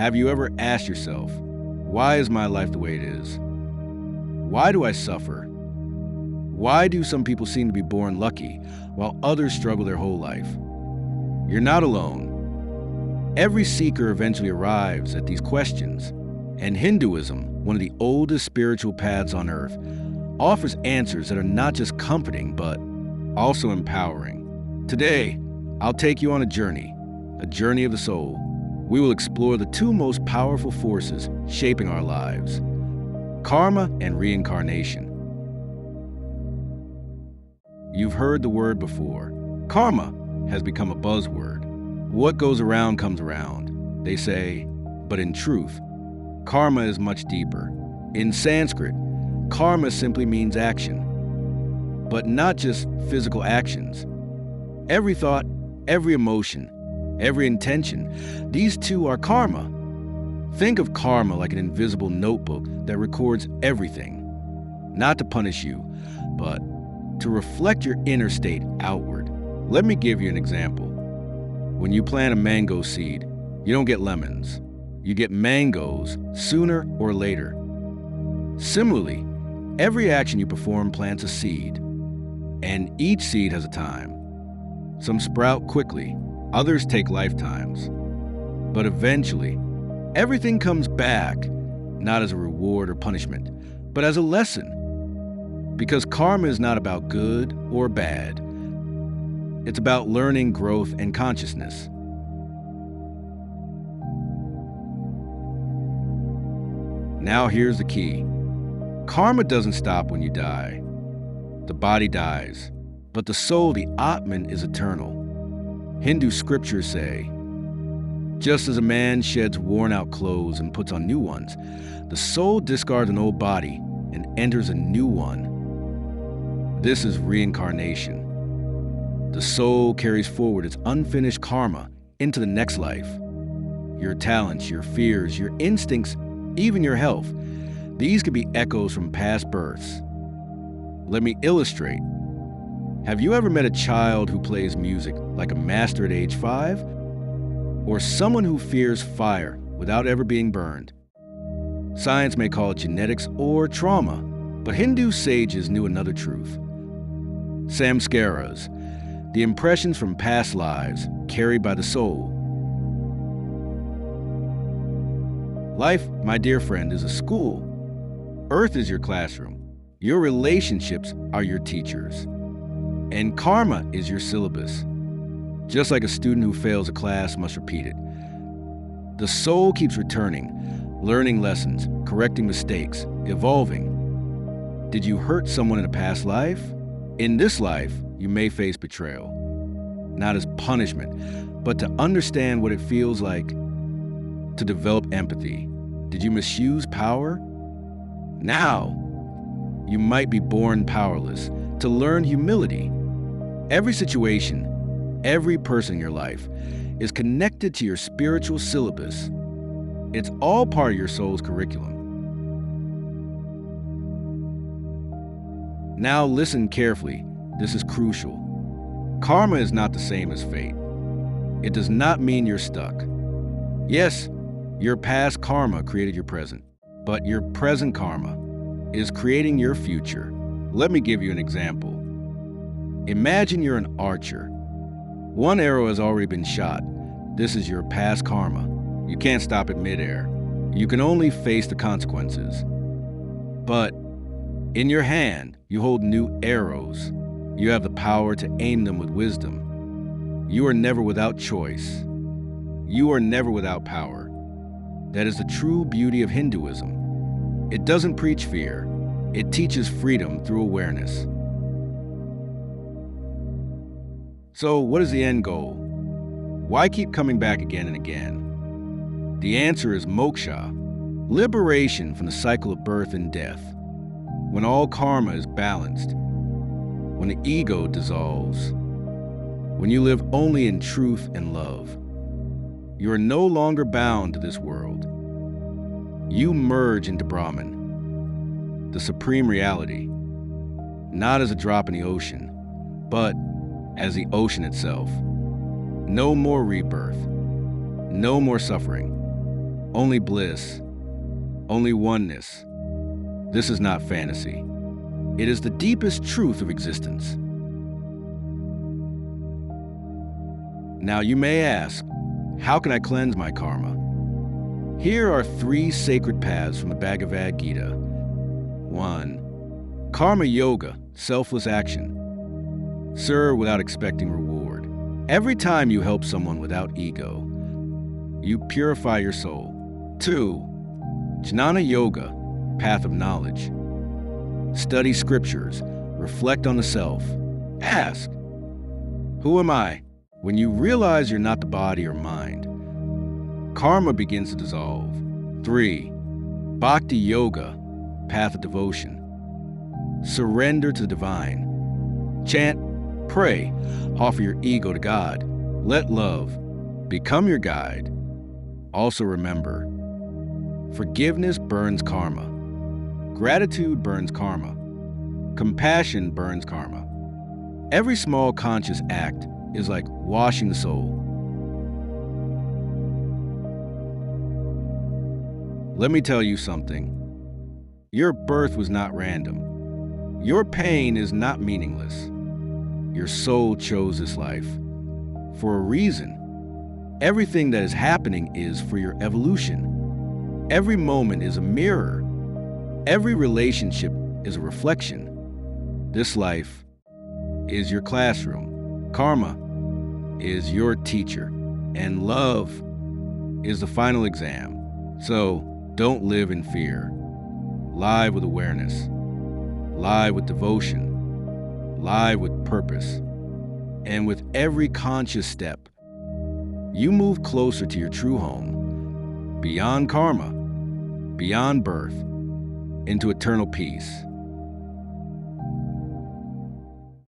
Have you ever asked yourself, why is my life the way it is? Why do I suffer? Why do some people seem to be born lucky while others struggle their whole life? You're not alone. Every seeker eventually arrives at these questions, and Hinduism, one of the oldest spiritual paths on earth, offers answers that are not just comforting, but also empowering. Today, I'll take you on a journey of the soul. We will explore the two most powerful forces shaping our lives: karma and reincarnation. You've heard the word before. Karma has become a buzzword. What goes around comes around, they say, but in truth, karma is much deeper. In Sanskrit, karma simply means action, but not just physical actions. Every thought, every emotion, every intention, these two are karma. Think of karma like an invisible notebook that records everything, not to punish you, but to reflect your inner state outward. Let me give you an example. When you plant a mango seed, you don't get lemons. You get mangoes sooner or later. Similarly, every action you perform plants a seed, and each seed has a time. Some sprout quickly, others take lifetimes. But eventually, everything comes back, not as a reward or punishment, but as a lesson. Because karma is not about good or bad. It's about learning, growth, and consciousness. Now here's the key. Karma doesn't stop when you die. The body dies, but the soul, the Atman, is eternal. Hindu scriptures say, just as a man sheds worn-out clothes and puts on new ones, the soul discards an old body and enters a new one. This is reincarnation. The soul carries forward its unfinished karma into the next life. Your talents, your fears, your instincts, even your health, these could be echoes from past births. Let me illustrate. Have you ever met a child who plays music like a master at age 5? Or someone who fears fire without ever being burned? Science may call it genetics or trauma, but Hindu sages knew another truth. Samskaras, the impressions from past lives carried by the soul. Life, my dear friend, is a school. Earth is your classroom. Your relationships are your teachers. And karma is your syllabus. Just like a student who fails a class must repeat it. The soul keeps returning, learning lessons, correcting mistakes, evolving. Did you hurt someone in a past life? In this life, you may face betrayal, not as punishment, but to understand what it feels like to develop empathy. Did you misuse power? Now, you might be born powerless, to learn humility. Every situation, every person in your life is connected to your spiritual syllabus. It's all part of your soul's curriculum. Now listen carefully. This is crucial. Karma is not the same as fate. It does not mean you're stuck. Yes, your past karma created your present, but your present karma is creating your future. Let me give you an example. Imagine you're an archer. One arrow has already been shot. This is your past karma. You can't stop it midair. You can only face the consequences. But in your hand, you hold new arrows. You have the power to aim them with wisdom. You are never without choice. You are never without power. That is the true beauty of Hinduism. It doesn't preach fear. It teaches freedom through awareness. So, what is the end goal? Why keep coming back again and again? The answer is moksha, liberation from the cycle of birth and death. When all karma is balanced, when the ego dissolves, when you live only in truth and love, you are no longer bound to this world. You merge into Brahman, the supreme reality, not as a drop in the ocean, but as the ocean itself. No more rebirth, no more suffering, only bliss, only oneness. This is not fantasy. It is the deepest truth of existence. Now you may ask, how can I cleanse my karma? Here are 3 sacred paths from the Bhagavad Gita. 1. Karma Yoga, selfless action. Serve without expecting reward. Every time you help someone without ego, you purify your soul. 2. Jnana Yoga, path of knowledge. Study scriptures, reflect on the self. Ask, who am I? When you realize you're not the body or mind, karma begins to dissolve. 3. Bhakti Yoga, path of devotion. Surrender to the divine. Chant, pray, offer your ego to God. Let love become your guide. Also remember, forgiveness burns karma. Gratitude burns karma. Compassion burns karma. Every small conscious act is like washing the soul. Let me tell you something. Your birth was not random. Your pain is not meaningless. Your soul chose this life for a reason. Everything that is happening is for your evolution. Every moment is a mirror. Every relationship is a reflection. This life is your classroom. Karma is your teacher. And love is the final exam. So don't live in fear. Live with awareness. Live with devotion. Live with purpose. And with every conscious step, you move closer to your true home, beyond karma, beyond birth, into eternal peace.